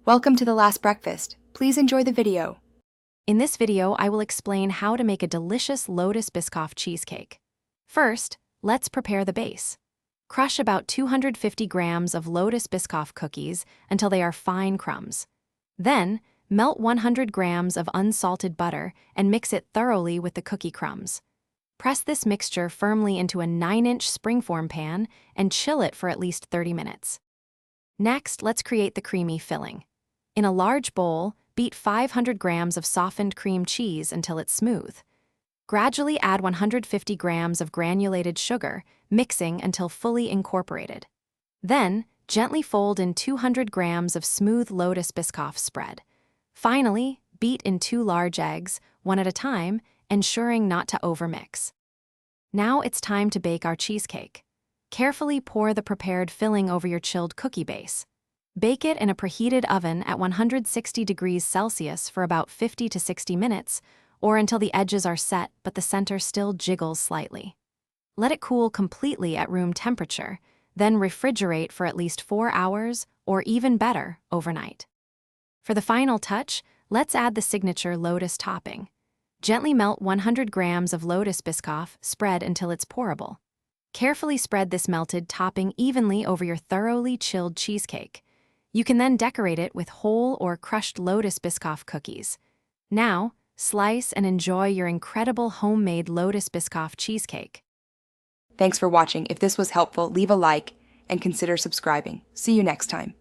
Welcome to the last breakfast. Please enjoy the video. In this video, I will explain how to make a delicious Lotus Biscoff cheesecake. First, let's prepare the base. Crush about 250 grams of Lotus Biscoff cookies until they are fine crumbs. Then, melt 100 grams of unsalted butter and mix it thoroughly with the cookie crumbs. Press this mixture firmly into a 9-inch springform pan and chill it for at least 30 minutes. Next, let's create the creamy filling. In a large bowl, beat 500 grams of softened cream cheese until it's smooth. Gradually add 150 grams of granulated sugar, mixing until fully incorporated. Then, gently fold in 200 grams of smooth Lotus Biscoff spread. Finally, beat in 2 large eggs, one at a time, ensuring not to overmix. Now it's time to bake our cheesecake. Carefully pour the prepared filling over your chilled cookie base. Bake it in a preheated oven at 160 degrees Celsius for about 50 to 60 minutes, or until the edges are set but the center still jiggles slightly. Let it cool completely at room temperature, then refrigerate for at least 4 hours, or even better, overnight. For the final touch, let's add the signature Lotus topping. Gently melt 100 grams of Lotus Biscoff spread until it's pourable. Carefully spread this melted topping evenly over your thoroughly chilled cheesecake. You can then decorate it with whole or crushed Lotus Biscoff cookies. Now, slice and enjoy your incredible homemade Lotus Biscoff cheesecake. Thanks for watching. If this was helpful, leave a like and consider subscribing. See you next time.